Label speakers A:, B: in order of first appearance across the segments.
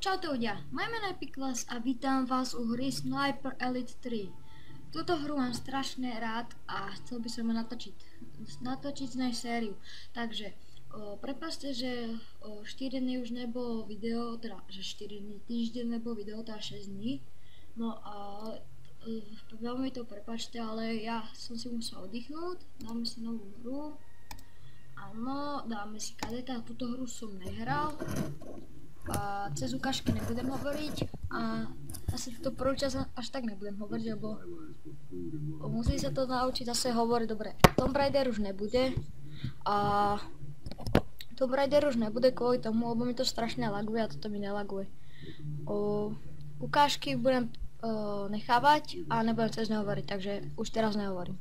A: Čaute ľudia, moje meno je Piklas a vítam vás u hry Sniper Elite 3. Túto hru mám strašne rád a chcel by som ju natočiť z nej sériu. Takže prepáčte, že 4 dní už nebolo video, teda že 4 dní, týždeň nebolo video, teda 6 dní. No a veľmi to prepáčte, ale ja som si musel oddychnúť, dáme si novú hru. Áno, dáme si kadeta, túto hru som nehral. A cez ukážky nebudem hovoriť a asi túto prvú časť až tak nebudem hovoriť, lebo musí sa to naučiť zase hovoriť dobre. Tomb Raider už nebude a Tomb Raider už nebude kvôli tomu, lebo mi to strašne laguje a toto mi nelaguje. Ukážky budem nechávať a nebudem cez ne hovoriť, takže už teraz nehovorím.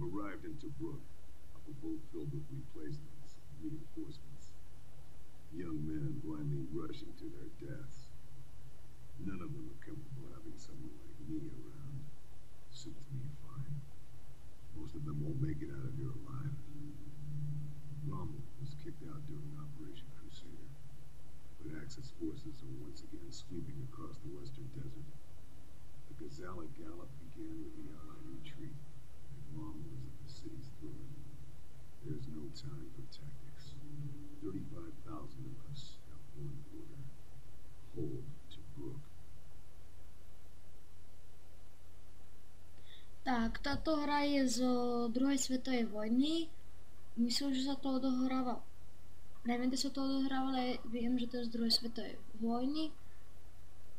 B: Arrived into Brook, up a boat filled with replacements, reinforcements. Young men blindly rushing to their deaths. None of them are comfortable having someone like me around. Suits me fine. Most of them won't make it out of here alive. Rommel was kicked out during Operation Crusader, but Axis forces are once again sweeping across the western desert. The Gazala Gallop began with the Allied retreat. Rommel is at the city's throne. There's no time for tactics. 35,000 of us have one order. Hold to Brook.
A: Tak, táto hra je z druhej svetovej vojny. Myslím, že sa to odohráva. Neviem, kde sa to odohráva, ale viem, že to je z druhej svetovej vojny.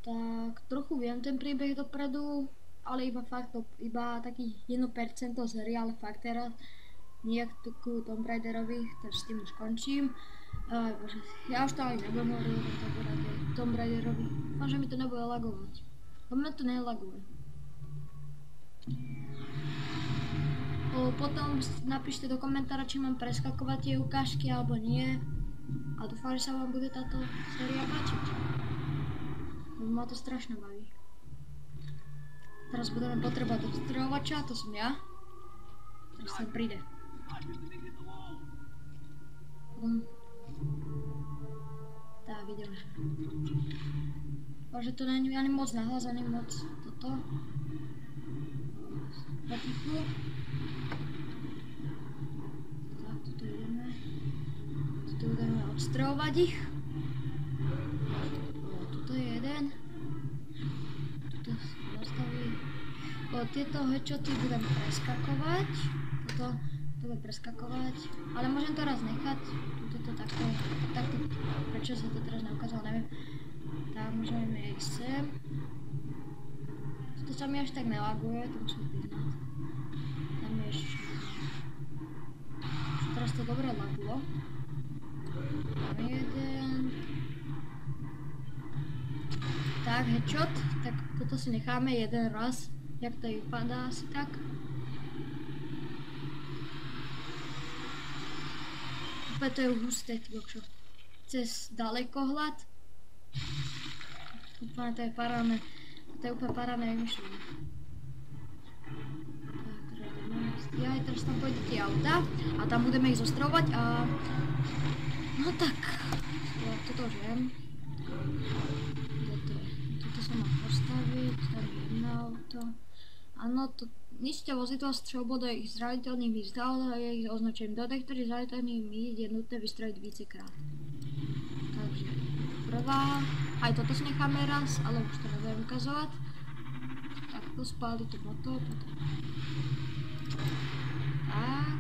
A: Tak, trochu viem ten príbeh dopredu. Ale iba fakt, iba takých 1% z hry, ale fakt teraz nejak ku Tomb Raiderovi, takže s tým už končím. Bože, ja už to ani nebudem hovoriť o Tomb Raiderovi. Dúfam, že mi to nebude lagovať. Lebo mňa to nelaguje. Potom napíšte do komentára, či mám preskakovať tie ukážky alebo nie. A dúfam, že sa vám bude táto séria páčiť. Lebo ma to strašne baví. Teraz budeme potrebovať obstrojovača, to som ja. Teraz sem príde. Tak, ideme. Bože, to není ani moc nahlas, ani moc toto. Potichu. Tak, tuto ideme. Tuto budeme obstrojovať ich. Tuto je jeden. Tieto headshoty budem preskakovať. Toto budem preskakovať. Ale môžem to raz nechať. Toto takto. Prečo sa to teraz neukázalo, neviem. Tak, môžeme ísť sem. Toto sa mi až tak nelaguje, to musím priznať. Tam je ešte. Teraz to dobre lagulo. Tam je jeden. Tak, headshot. Tak toto si necháme jeden raz. Jak to vypadá asi tak. Úplne to je husté, čo. Cez dalekohľad. Úplne to je parádne. To je úplne parádne vymyšľané. Tak, teda ideme. Ja teraz tam pôjde tie auta a tam budeme ich zostrovať a... No tak. Ja toto už viem. Toto sa má postaviť. Tady je jedno auto. Áno, to ničte vozidla střelbodových zraniteľných míst, ale je ich označením. Detektory zraniteľných míst je nutné vystrojiť vícekrát. Takže prvá, aj toto si necháme raz, ale už to nebudem ukazovať. Tak to spáli to motor. Tak.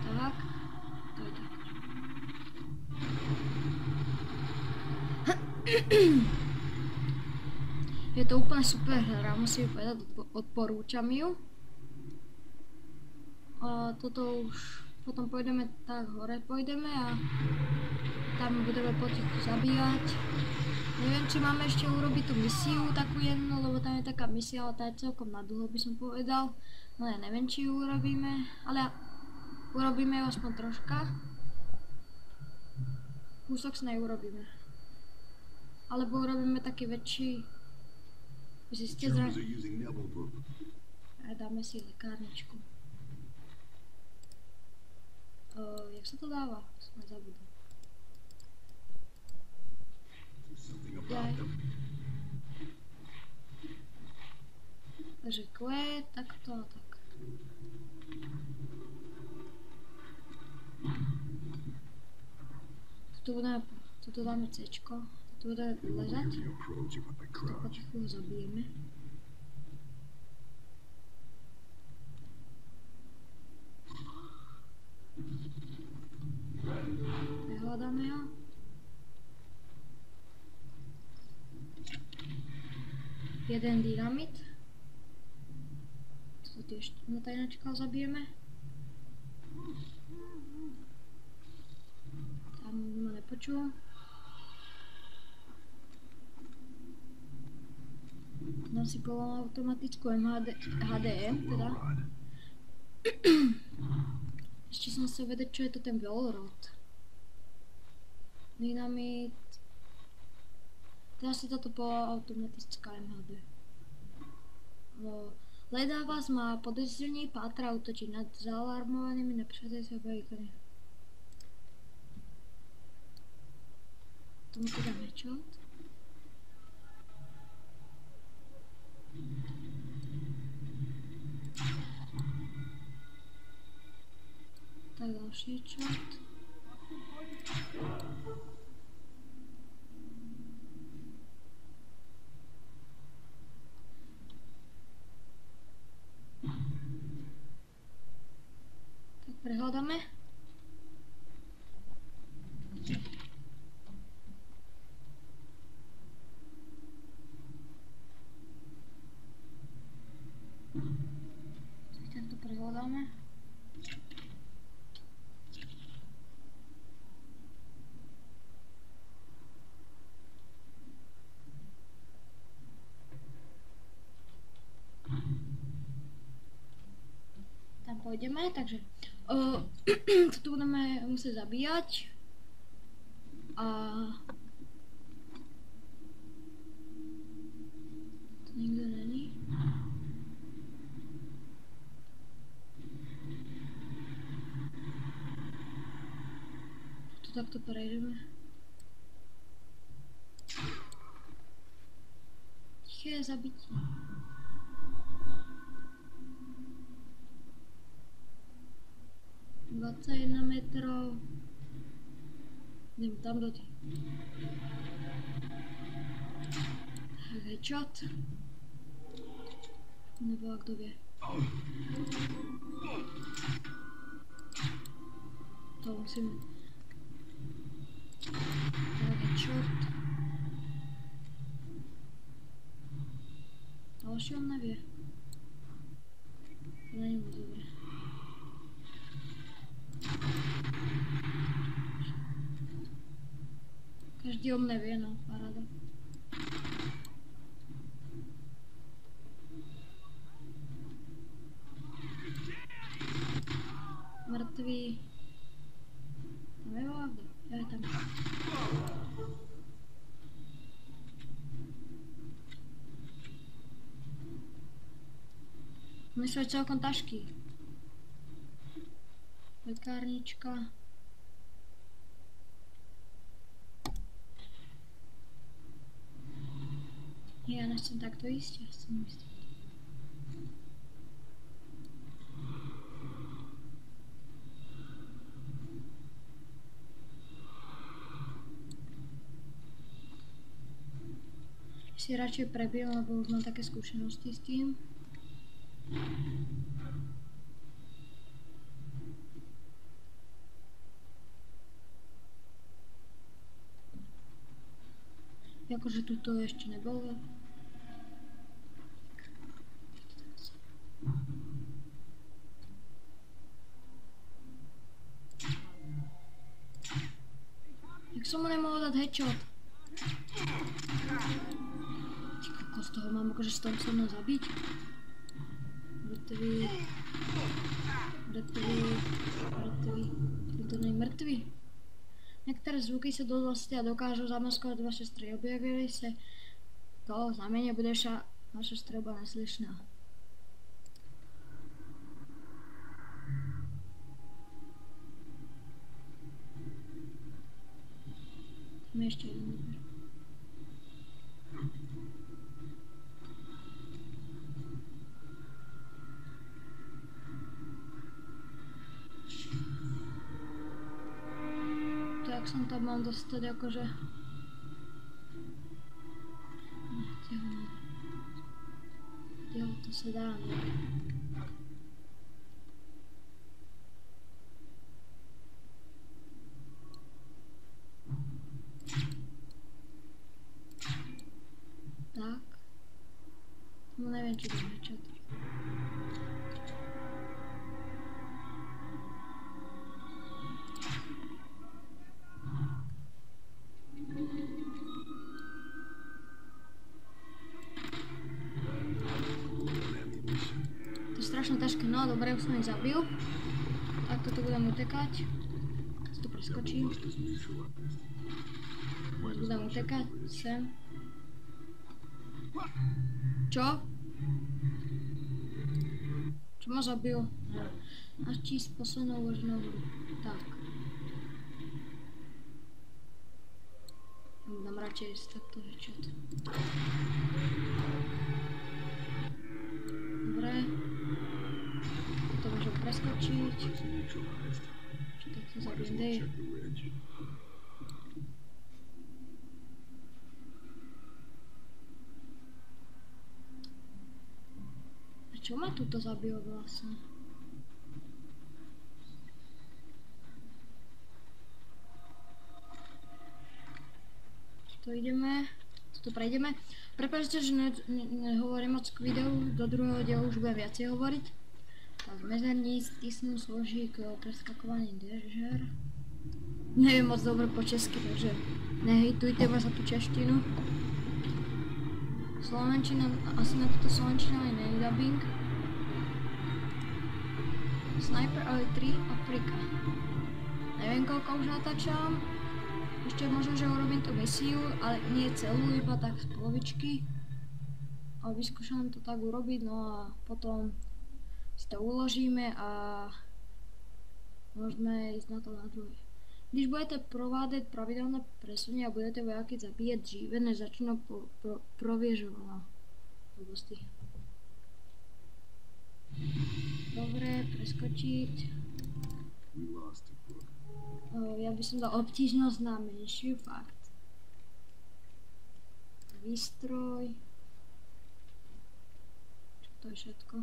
A: Tak. To je tak. Je to úplne super hra, musím povedať, odporúčam ju. A toto už, potom pôjdeme tak hore, a tam budeme potichu zabíjať. Neviem, či máme ešte urobiť tú misiu takú jednu, lebo tam je taká misia, ale tá je celkom na dlho, by som povedal. No ja neviem, či ju urobíme, ale urobíme ju aspoň troška. Kúsok s nej urobíme. Alebo urobíme taký väčší. Že ste
B: Germans are using Neville Brook.
A: A dáme si lekárničku. Jak sa to dáva? Som zabudol.
B: Do something about them.
A: Takže kvet, takto a tak. Tuto dáme C-čko. Tu bude ležať.
B: Hear me approach if I
A: To
B: crouch.
A: potichu ho zabijeme. Vyhľadáme ho. Jeden dynamit. Toto tiež na tajnačka zabijeme. Tam ma nepočul. Dám si poloautomatickú HDM, teda. Ešte som sa vedieť, čo je to ten Velrod. Dynamit. Teraz je toto poloautomatická MHD. No, Leda vás má podezření, pátra útočí nad zaalarmovanými nepřátelskými veikami. Tomu to dáme headshot. Tak další headshot. Tak prehľadáme. Tak tento prehľadáme. Tam pôjdeme, takže tu budeme musieť zabíjať a tu nikto není. Tu takto prejdeme. Tiché zabití. ...21 metrov. Idem tam do tých. Tak, headshot. Nebo kto vie. To musíme... Tak, headshot. Ďalší on nevie. To není moc dobré. Každý o mne vie, no, paráda. Mrtvý. Tam je vláda. Ja je tam. My sú celkom tašky. Lekárnička. Ja nechcem takto ísť, ja chcem ísť. Si radšej prebijem, lebo už mám také skúsenosti s tým. Akože tuto ešte nebolo. Jak som mu nemohol dať headshot? toho mám akože s Thompsonom zabiť. Mŕtvý. To nie je mŕtvý. Některé zvuky se dosť a dokážu zamaskovat vaše stroje. Objevili se to znamenie, bude vaša stroba neslyšná. Tam je ještě jeden dvůr. To jak jsem tam mám dostat jakože... Jo, to se dá, ne? Tak. No nevím, či to nečet. To je strašne ťažké, no dobre, už som ich zabil. Tak toto budem utekať. Si to preskočím. Budem utekať, sem. Čo? Čo ma zabil? Načíst poslednou možnou hru. Tak. Ja mu dám radšej takto headshot. Dobre. To môžem preskočiť. Čo tak to zabijem Dave. A čo ma tuto zabilo vlastne? To ideme, toto prejdeme. Prepáčte, že nehovorím moc k videu, do druhého dielu už budem viacej hovoriť. Tak mezerníc, stisnú složík, preskakovaný dežer. Neviem moc dobre po česky, takže nehejtujte ma za tú češtinu. Slovenčina, asi na toto slovenčina aj není dubbing. Sniper Elite 3 Afrika. Neviem koľko už natáčam. Ešte možno, že urobím tú misiu, ale nie celú, iba tak z polovičky. A vyskúšam to tak urobiť, no a potom si to uložíme a môžeme ísť na to na druhé. Když budete provádět pravidelné presuny a budete vojáky zabíjet dříve, než začnou prověřovat. Dobre, preskočiť. Ja by som dal obtížnosť na menšiu, fakt. Výstroj. Čo to je všetko?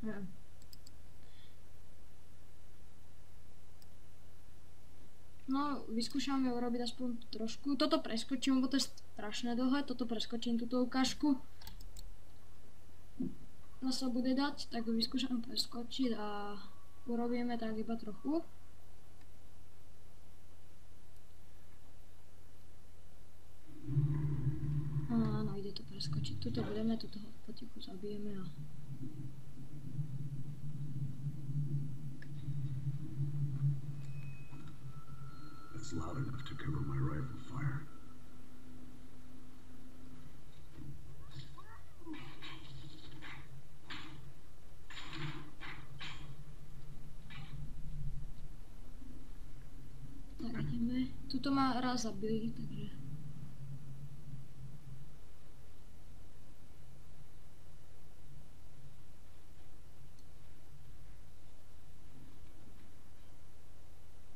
A: Neviem. No, vyskúšame urobiť aspoň trošku. Toto preskočím, lebo to je strašné dlhé. Toto preskočím, túto ukážku. To sa bude dať, tak vyskúšam preskočiť a urobíme tak iba trochu. Áno, ide to preskočiť. Tuto budeme, tuto ho potichu zabijeme a...
B: That's loud enough to cover my rifle fire.
A: Tak ideme. Tuto ma raz zabili, takže...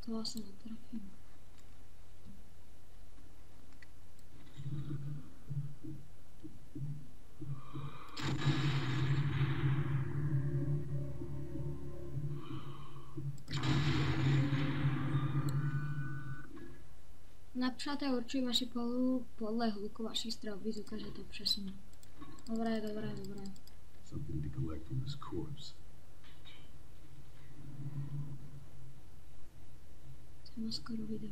A: To asi netrafím. Napřáte určují vaši podle hluku vašich strel, víc ukáže to přesně. Dobré, dobré, dobré.
B: Something to collect from this corpse.
A: To má skoro video.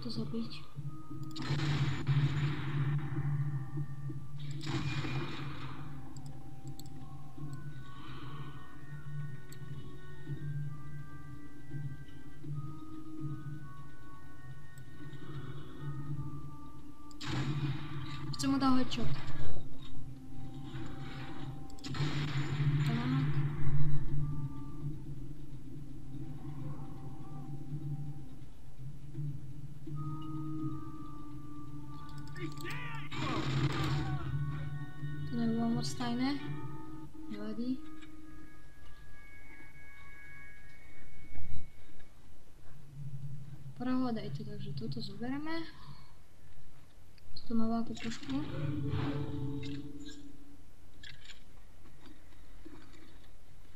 A: to zabiť. Chcem mu dať headshot. Tak. To nebylo moc tajné. Nevadí. Prohľadajte, takže toto zoberieme. Toto má veľkú pušku.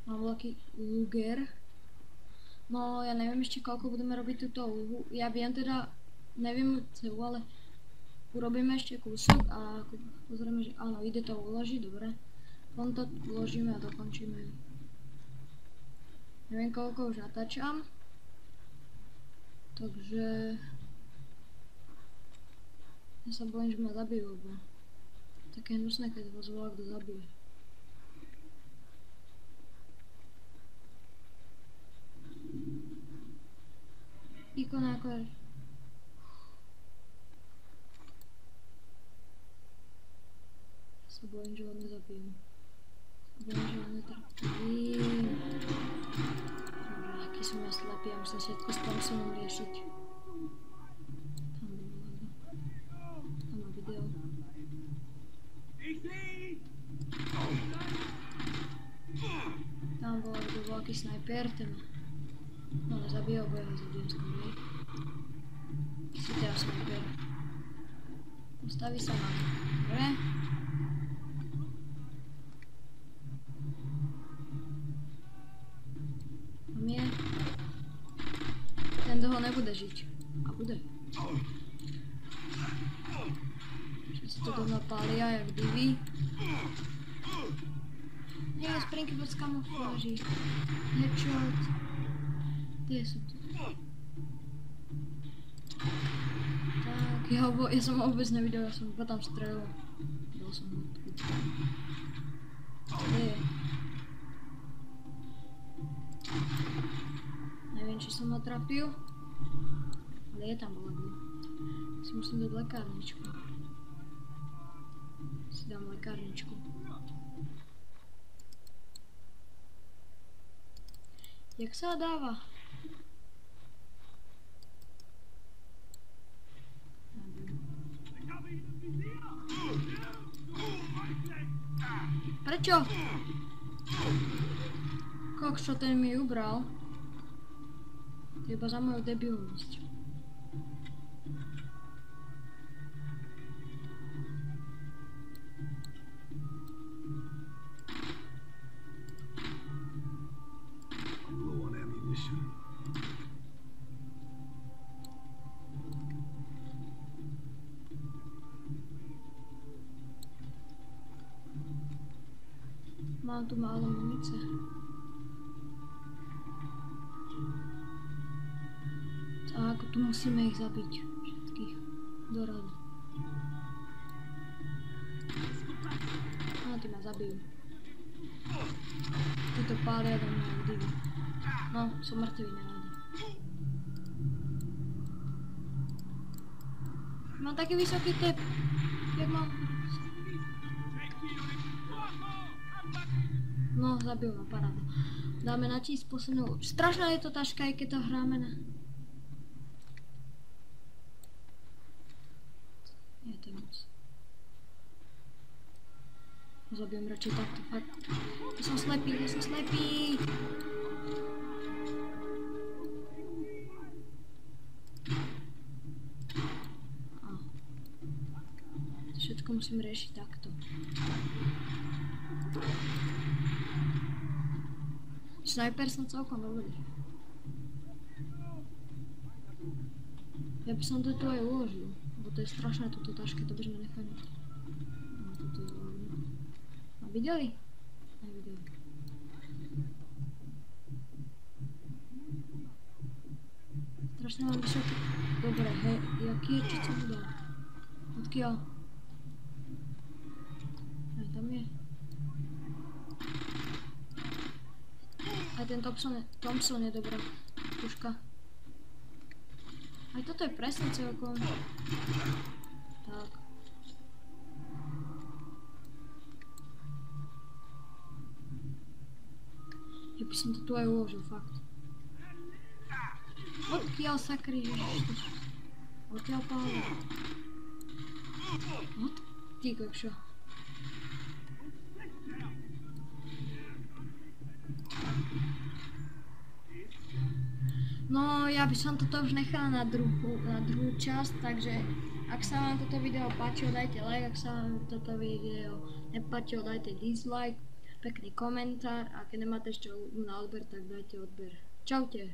A: Mám veľký Luger. No ja neviem ešte koľko budeme robiť túto úlohu. Ja viem teda, neviem celú, ale urobíme ešte kúsok a pozrieme, že áno, ide to uložiť, dobre. Potom to uložíme a dokončíme. Neviem koľko už natáčam. Takže ja sa bojím, že ma zabijú, lebo také hnusné, keď vás volá kto zabije. Ikona ako je. Sa bojím, že ho nezabijem. Bojím, že ho netrafím. Aký som ja slepý, ja musím všetko s Thompsonom riešiť. Tam má video. Tam bol veľký snajper, ten ma nezabijal, bo ja ho zabijem skôr. Si teda snajper. Postaví sa na to. Dobre. Tam je. Ten toho nebude žiť. A bude. Všetci to doma pália, jak divy. Nie, sprinky pod kamufláži. Headshot. Kde sú tu? Tak, ja som ho vôbec nevidel, ja som iba tam strelil. Dal som ho. Kde je? Neviem, či som ho trafil. Ale je tam bola kde. Si musím dať lekárničku. Si dám lekárničku. Jak sa dáva? Prečo? Kokšo, ten mi ubral. To je iba za moju debilnosť.
B: Low on ammunition.
A: Mám tu málo munice. A ako tu musíme ich zabiť. Všetkých. Do radu. Ty ma zabijú. Títo pália do mňa divy. No, som mŕtvý, nevadí. Mám taký vysoký tep. Jak mám? No, zabil ma, paráda. Dáme na čísť poslednú. Strašná je to taška, aj keď to hráme na... Nie, to je moc. Zabijem radšej takto, fakt. Ja som slepý, ja som slepý. Všetko musím riešiť takto. Sniper som celkom dobrý. Ja by som to tu aj uložil, lebo to je strašné toto taške, to by sme nechali. No, toto je uložil. A videli? Nevideli. Strašne mám vysoký. Dobre, hej, ja Jaký je, čo som mu dal? Odkiaľ? Aj tam je. Aj ten Thompson je dobrá puška. Aj toto je presne celkom. Tak. Ja by som to tu aj uložil, fakt. Odkiaľ sakry, ježiš. Odkiaľ pále. Ty kokšo. No, ja by som toto už nechala na druhú časť, takže ak sa vám toto video páčilo, dajte like, ak sa vám toto video nepáčilo, dajte dislike, pekný komentár a keď nemáte ešte na odber, tak dajte odber. Čaute.